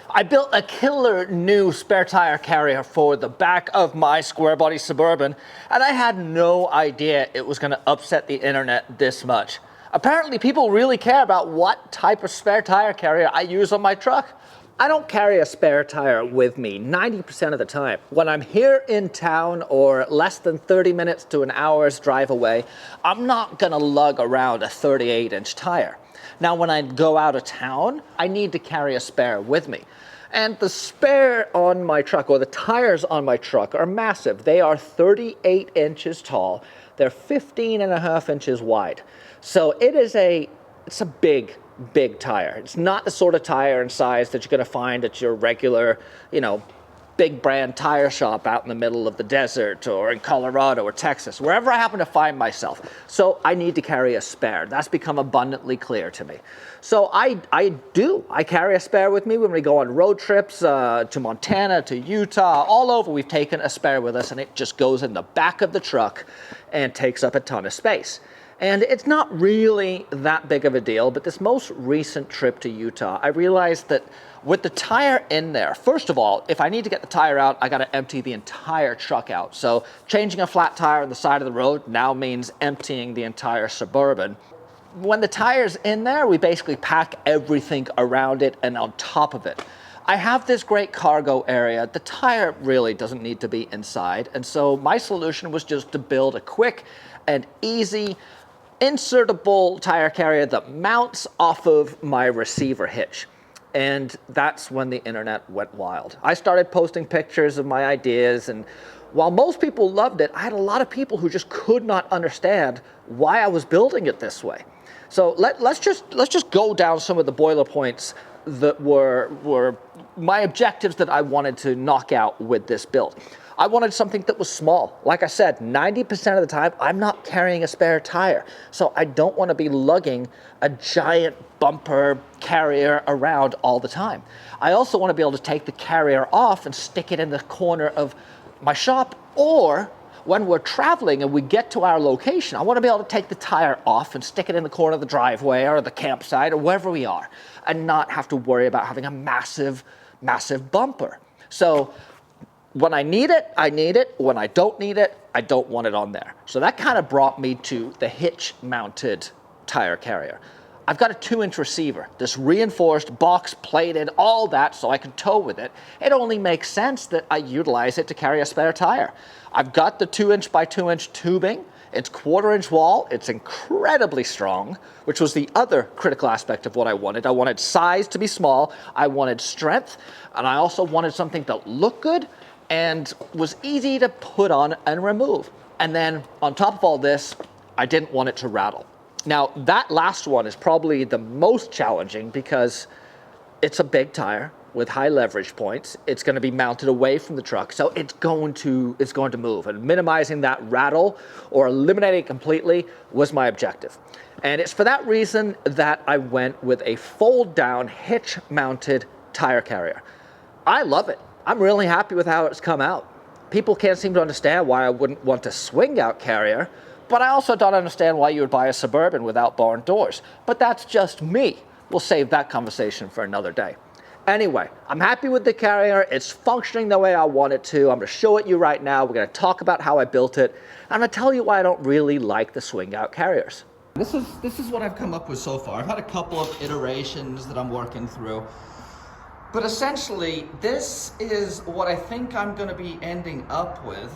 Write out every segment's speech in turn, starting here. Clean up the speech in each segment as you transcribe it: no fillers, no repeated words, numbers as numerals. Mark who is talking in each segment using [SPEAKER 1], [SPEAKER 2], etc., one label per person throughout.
[SPEAKER 1] I built a killer new spare tire carrier for the back of my square body Suburban, and I had no idea it was going to upset the internet this much. Apparently people really care about what type of spare tire carrier I use on my truck. I don't carry a spare tire with me 90% of the time. When I'm here in town or less than 30 minutes to an hour's drive away, I'm not gonna lug around a 38-inch tire. Now, when I go out of town, I need to carry a spare with me. And the spare on my truck, or the tires on my truck, are massive. They are 38 inches tall. They're 15.5 inches wide. So it's a big tire. It's not the sort of tire and size that you're going to find at your regular, big brand tire shop out in the middle of the desert or in Colorado or Texas, wherever I happen to find myself. So I need to carry a spare. That's become abundantly clear to me. So I carry a spare with me when we go on road trips to Montana, to Utah, all over. We've taken a spare with us, and it just goes in the back of the truck and takes up a ton of space. And it's not really that big of a deal, but this most recent trip to Utah, I realized that with the tire in there, first of all, if I need to get the tire out, I got to empty the entire truck out. So changing a flat tire on the side of the road now means emptying the entire Suburban. When the tire's in there, we basically pack everything around it and on top of it. I have this great cargo area. The tire really doesn't need to be inside. And so my solution was just to build a quick and easy insertable tire carrier that mounts off of my receiver hitch. And that's when the internet went wild. I started posting pictures of my ideas, and while most people loved it, I had a lot of people who just could not understand why I was building it this way. So let's just go down some of the boiler points that were my objectives that I wanted to knock out with this build. I wanted something that was small. Like I said, 90% of the time, I'm not carrying a spare tire. So I don't want to be lugging a giant bumper carrier around all the time. I also want to be able to take the carrier off and stick it in the corner of my shop, or when we're traveling and we get to our location, I want to be able to take the tire off and stick it in the corner of the driveway or the campsite or wherever we are, and not have to worry about having a massive bumper. So when I need it, I need it. When I don't need it, I don't want it on there. So that kind of brought me to the hitch mounted tire carrier. I've got a 2-inch receiver, this reinforced, box plated, all that, so I can tow with it. It only makes sense that I utilize it to carry a spare tire. I've got the 2-inch by 2-inch tubing. It's 1/4-inch wall. It's incredibly strong, which was the other critical aspect of what I wanted. I wanted size to be small. I wanted strength, and I also wanted something that looked good and was easy to put on and remove. And then on top of all this, I didn't want it to rattle. Now, that last one is probably the most challenging because it's a big tire with high leverage points. It's going to be mounted away from the truck, so it's going to move. And minimizing that rattle or eliminating it completely was my objective. And it's for that reason that I went with a fold-down hitch-mounted tire carrier. I love it. I'm really happy with how it's come out. People can't seem to understand why I wouldn't want a swing-out carrier, but I also don't understand why you would buy a Suburban without barn doors. But that's just me. We'll save that conversation for another day. Anyway, I'm happy with the carrier. It's functioning the way I want it to. I'm going to show it you right now. We're going to talk about how I built it. I'm going to tell you why I don't really like the swing-out carriers. This is what I've come up with so far. I've had a couple of iterations that I'm working through. But essentially, this is what I think I'm going to be ending up with.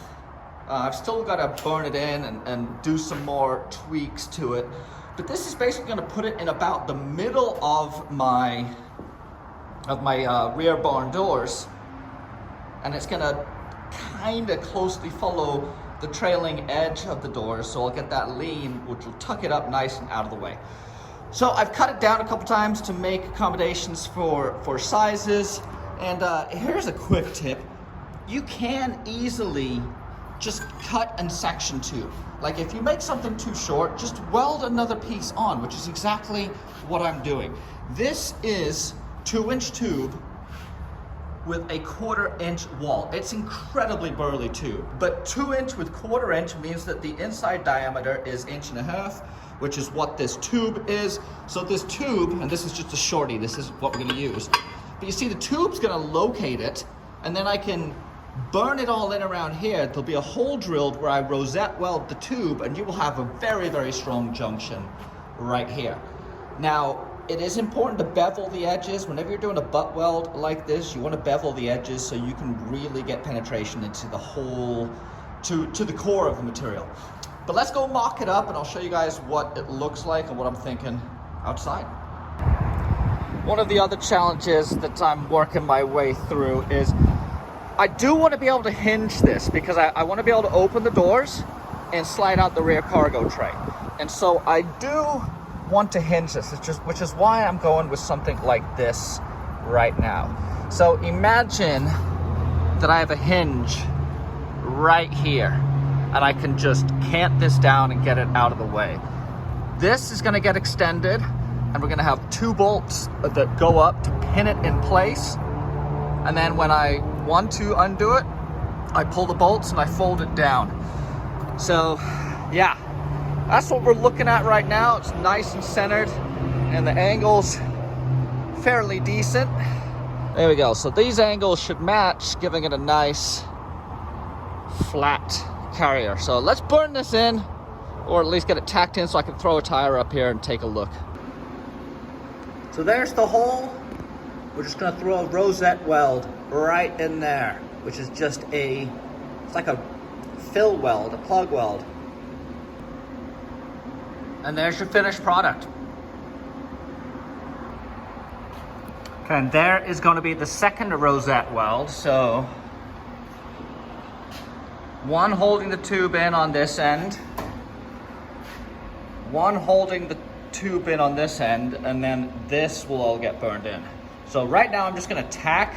[SPEAKER 1] I've still got to burn it in and do some more tweaks to it. But this is basically going to put it in about the middle of my rear barn doors. And it's going to kind of closely follow the trailing edge of the doors. So I'll get that lean, which will tuck it up nice and out of the way. So I've cut it down a couple times to make accommodations for sizes. And here's a quick tip. You can easily just cut and section tube. Like if you make something too short, just weld another piece on, which is exactly what I'm doing. This is 2-inch tube with a 1/4-inch wall. It's incredibly burly tube, but 2-inch with 1/4-inch means that the inside diameter is 1.5 inches, which is what this tube is. So this tube, and this is just a shorty, this is what we're gonna use. But you see, the tube's gonna locate it, and then I can burn it all in around here. There'll be a hole drilled where I rosette weld the tube, and you will have a very, very strong junction right here. Now, it is important to bevel the edges. Whenever you're doing a butt weld like this, you want to bevel the edges so you can really get penetration into the hole, to the core of the material. But let's go mock it up, and I'll show you guys what it looks like and what I'm thinking outside. One of the other challenges that I'm working my way through is I do want to be able to hinge this, because I want to be able to open the doors and slide out the rear cargo tray. And so I do want to hinge this, which is why I'm going with something like this right now. So imagine that I have a hinge right here, and I can just cant this down and get it out of the way. This is going to get extended, and we're going to have 2 bolts that go up to pin it in place. And then when I want to undo it, I pull the bolts and I fold it down. So yeah, that's what we're looking at right now. It's nice and centered, and the angle's fairly decent. There we go. So these angles should match, giving it a nice flat carrier. So let's burn this in, or at least get it tacked in so I can throw a tire up here and take a look. So there's the hole. We're just gonna throw a rosette weld right in there, which is just it's like a fill weld, a plug weld. And there's your finished product. Okay, and there is going to be the second rosette weld. So one holding the tube in on this end, one holding the tube in on this end, and then this will all get burned in. So right now I'm just going to tack,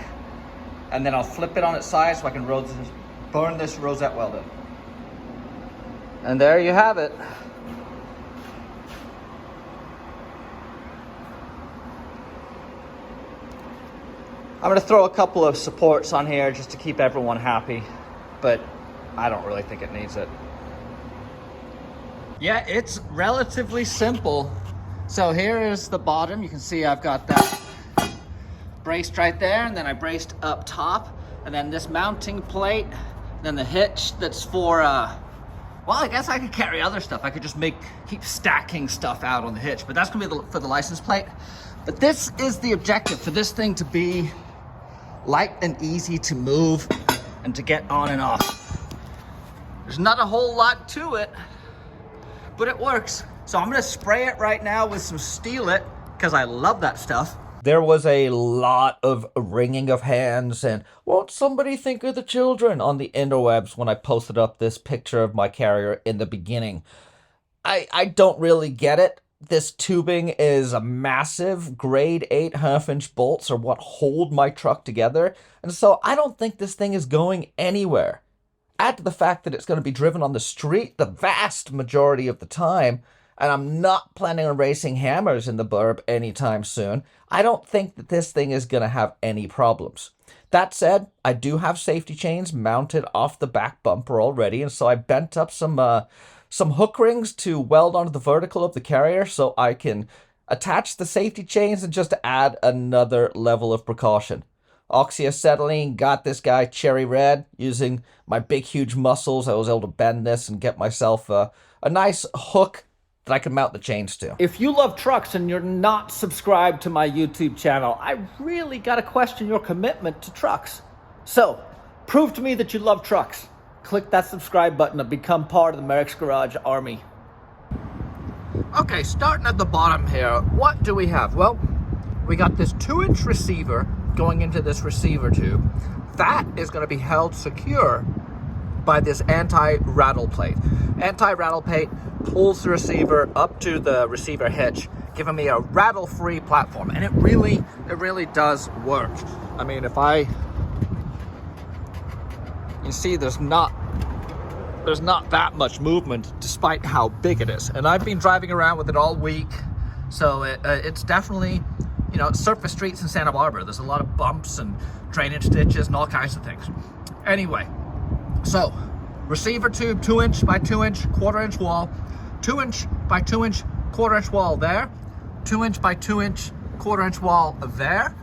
[SPEAKER 1] and then I'll flip it on its side so I can burn this rosette weld in. And there you have it. I'm going to throw a couple of supports on here just to keep everyone happy, but I don't really think it needs it. Yeah, it's relatively simple. So here is the bottom. You can see I've got that braced right there, and then I braced up top, and then this mounting plate, then the hitch that's for, well, I guess I could carry other stuff. I could just keep stacking stuff out on the hitch, but that's gonna be for the license plate. But this is the objective, for this thing to be light and easy to move and to get on and off. There's not a whole lot to it, but it works. So I'm gonna spray it right now with some Steel It, because I love that stuff. There was a lot of wringing of hands and won't somebody think of the children on the interwebs when I posted up this picture of my carrier in the beginning. I don't really get it. This tubing is a massive grade 8 half-inch bolts are what hold my truck together. And so I don't think this thing is going anywhere. Add to the fact that it's going to be driven on the street the vast majority of the time, and I'm not planning on racing hammers in the burb anytime soon. I don't think that this thing is going to have any problems. That said, I do have safety chains mounted off the back bumper already, and so I bent up some hook rings to weld onto the vertical of the carrier so I can attach the safety chains and just add another level of precaution. Oxyacetylene got this guy cherry red. Using my big huge muscles, I was able to bend this and get myself a nice hook that I can mount the chains to. If you love trucks and you're not subscribed to my YouTube channel, I really gotta question your commitment to trucks. So, prove to me that you love trucks. Click that subscribe button to become part of the Merricks Garage Army. Okay, starting at the bottom here, what do we have? Well, we got this 2-inch receiver going into this receiver tube. That is going to be held secure by this anti-rattle plate. Anti-rattle plate pulls the receiver up to the receiver hitch, giving me a rattle-free platform, and it really does work. I mean, you see there's not that much movement despite how big it is. And I've been driving around with it all week, so it's definitely, you know, surface streets in Santa Barbara. There's a lot of bumps and drainage ditches and all kinds of things. Anyway, so receiver tube, 2-inch by 2-inch, 1/4-inch wall, 2-inch by 2-inch, 1/4-inch wall there, 2-inch by 2-inch, 1/4-inch wall there.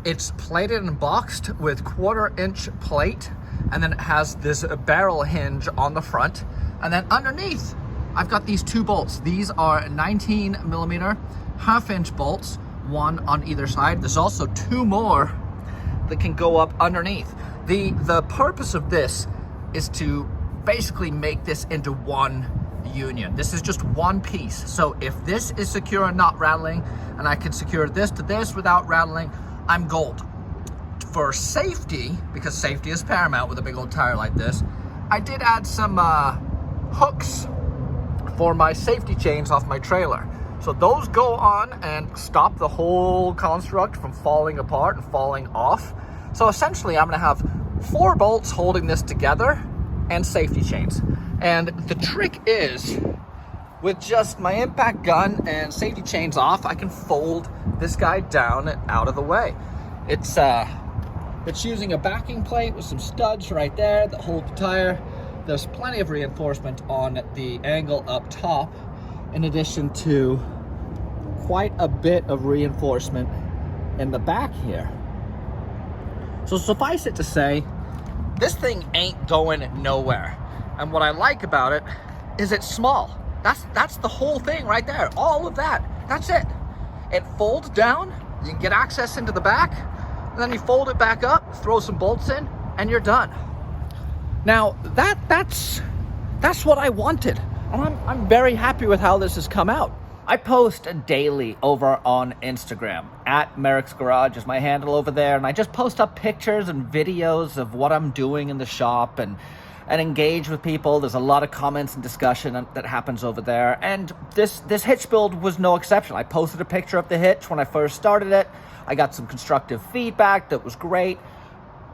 [SPEAKER 1] It's plated and boxed with 1/4-inch plate, and then it has this barrel hinge on the front. And then underneath, I've got these 2 bolts. These are 19mm 1/2-inch bolts, one on either side. There's also 2 more that can go up underneath. The purpose of this is to basically make this into one union. This is just one piece. So if this is secure and not rattling, and I can secure this to this without rattling, I'm gold. For safety, because safety is paramount with a big old tire like this, I did add some hooks for my safety chains off my trailer. So those go on and stop the whole construct from falling apart and falling off. So essentially I'm gonna have 4 bolts holding this together and safety chains. And the trick is, with just my impact gun and safety chains off, I can fold this guy down and out of the way. It's using a backing plate with some studs right there that hold the tire. There's plenty of reinforcement on the angle up top, in addition to quite a bit of reinforcement in the back here. So suffice it to say, this thing ain't going nowhere. And what I like about it is it's small. That's the whole thing right there. All of that, that's it. It folds down, you can get access into the back, and then you fold it back up, throw some bolts in, and you're done. Now, that's what I wanted. And I'm very happy with how this has come out. I post daily over on Instagram. At Merricks Garage is my handle over there, and I just post up pictures and videos of what I'm doing in the shop and engage with people. There's a lot of comments and discussion that happens over there, and this hitch build was no exception. I posted a picture of the hitch when I first started it. I got some constructive feedback that was great.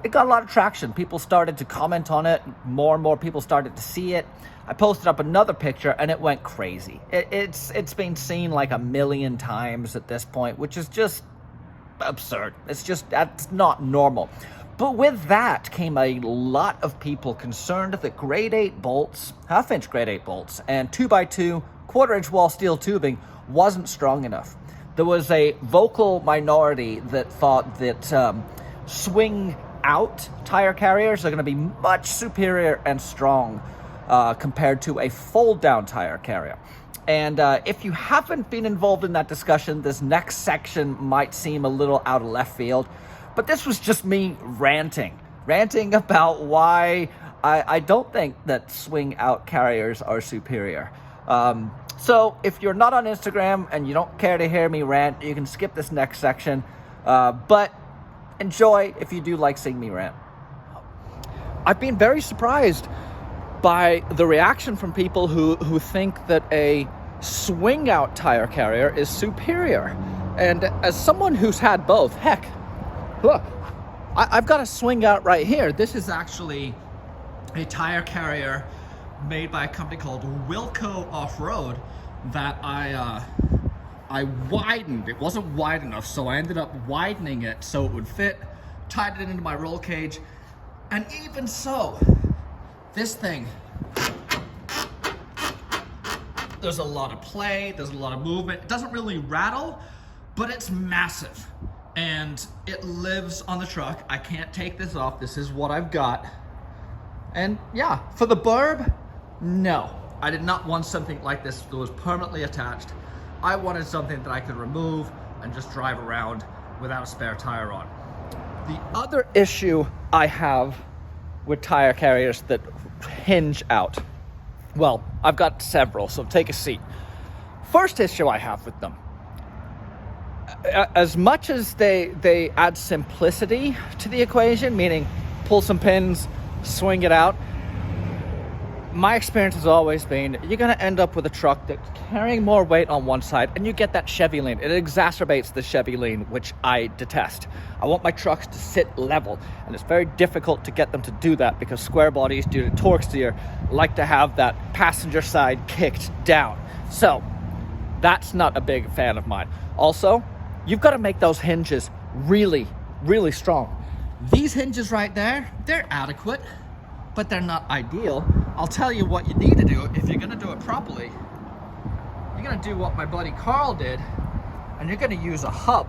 [SPEAKER 1] It got a lot of traction. People started to comment on it. More and more people started to see it. I posted up another picture and it went crazy. It's been seen like 1 million times at this point, which is just absurd. That's not normal. But with that came a lot of people concerned that grade 8 bolts, 1/2-inch grade 8 bolts, and 2x2 1/4-inch wall steel tubing wasn't strong enough. There was a vocal minority that thought that swing out tire carriers are going to be much superior and strong compared to a fold down tire carrier. And if you haven't been involved in that discussion, this next section might seem a little out of left field, but this was just me ranting about why I don't think that swing out carriers are superior. So if you're not on Instagram and you don't care to hear me rant, you can skip this next section, but enjoy if you do like seeing me rant. I've been very surprised by the reaction from people who think that a swing out tire carrier is superior. And as someone who's had both, heck, look, I've got a swing out right here. This is actually a tire carrier made by a company called Wilco Off-Road that I widened. It wasn't wide enough, so I ended up widening it so it would fit, tied it into my roll cage, and even so, this thing, there's a lot of play, there's a lot of movement. It doesn't really rattle, but it's massive, and it lives on the truck. I can't take this off. This is what I've got. And yeah, for the burb, no. I did not want something like this that was permanently attached. I wanted something that I could remove and just drive around without a spare tire on. The other issue I have with tire carriers that hinge out, well, I've got several, so take a seat. First issue I have with them, as much as they add simplicity to the equation, meaning pull some pins, swing it out, my experience has always been you're going to end up with a truck that's carrying more weight on one side, and you get that Chevy lean. It exacerbates the Chevy lean, which I detest. I want my trucks to sit level, and it's very difficult to get them to do that because square bodies, due to torque steer, like to have that passenger side kicked down. So that's not a big fan of mine. Also, you've got to make those hinges really, really strong. These hinges right there, they're adequate, but they're not ideal. I'll tell you what you need to do if you're gonna do it properly. You're gonna do what my buddy Carl did, and you're gonna use a hub.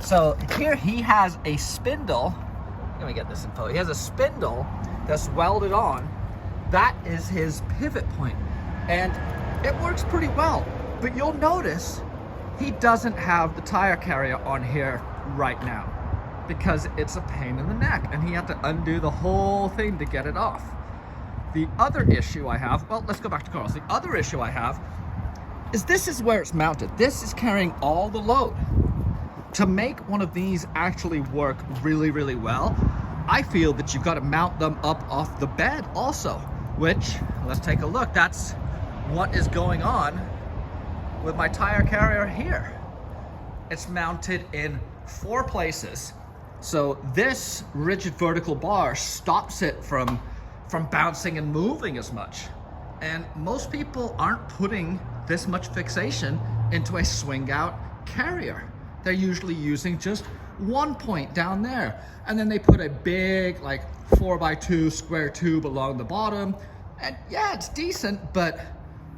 [SPEAKER 1] So here he has a spindle. Let me get this info. He has a spindle that's welded on. That is his pivot point, and it works pretty well. But you'll notice he doesn't have the tire carrier on here right now because it's a pain in the neck, and he had to undo the whole thing to get it off. The other issue I have, well, let's go back to Carl's. The other issue I have is this is where it's mounted. This is carrying all the load. To make one of these actually work really, really well, I feel that you've got to mount them up off the bed also, which, let's take a look. That's what is going on with my tire carrier here. It's mounted in 4 places. So this rigid vertical bar stops it from bouncing and moving as much. And most people aren't putting this much fixation into a swing out carrier. They're usually using just one point down there. And then they put a big, like 4x2 square tube along the bottom. And yeah, it's decent, but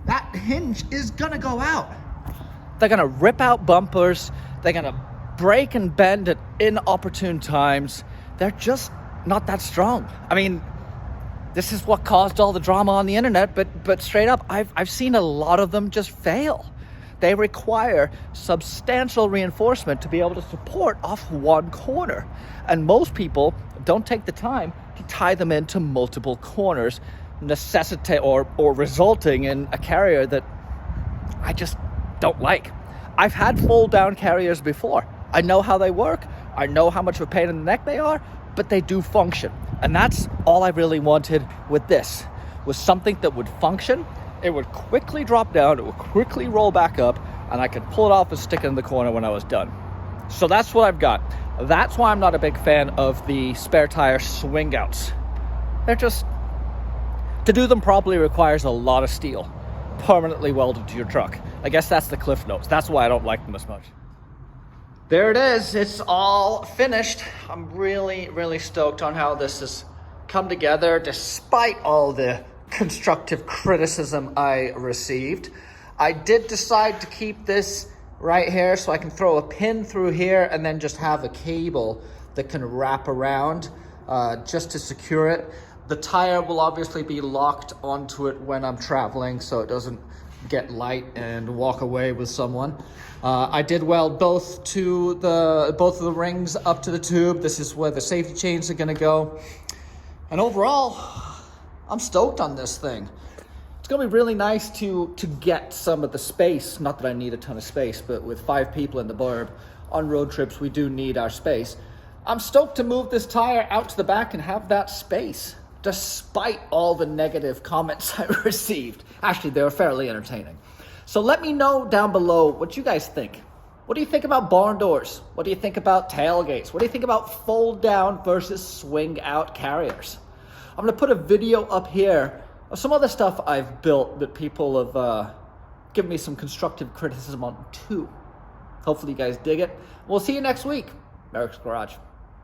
[SPEAKER 1] that hinge is gonna go out. They're gonna rip out bumpers. They're gonna break and bend at inopportune times. They're just not that strong. I mean, this is what caused all the drama on the internet, but straight up, I've seen a lot of them just fail. They require substantial reinforcement to be able to support off one corner. And most people don't take the time to tie them into multiple corners, necessitate or resulting in a carrier that I just don't like. I've had fold down carriers before. I know how they work. I know how much of a pain in the neck they are, but they do function. And that's all I really wanted with this, was something that would function. It would quickly drop down, it would quickly roll back up, and I could pull it off and stick it in the corner when I was done. So that's what I've got. That's why I'm not a big fan of the spare tire swing outs. They're just, to do them properly requires a lot of steel permanently welded to your truck. I guess that's the cliff notes. That's why I don't like them as much. There it is. It's all finished. I'm really, really stoked on how this has come together despite all the constructive criticism I received. I did decide to keep this right here so I can throw a pin through here and then just have a cable that can wrap around just to secure it. The tire will obviously be locked onto it when I'm traveling so it doesn't get light and walk away with someone. I did weld both of the rings up to the tube. This is where the safety chains are gonna go. And overall, I'm stoked on this thing. It's gonna be really nice to get some of the space. Not that I need a ton of space, but with 5 people in the burb on road trips, we do need our space. I'm stoked to move this tire out to the back and have that space, despite all the negative comments I received. Actually, they were fairly entertaining. So let me know down below what you guys think. What do you think about barn doors? What do you think about tailgates? What do you think about fold down versus swing out carriers? I'm gonna put a video up here of some other stuff I've built that people have given me some constructive criticism on too. Hopefully you guys dig it. We'll see you next week. Merricks Garage.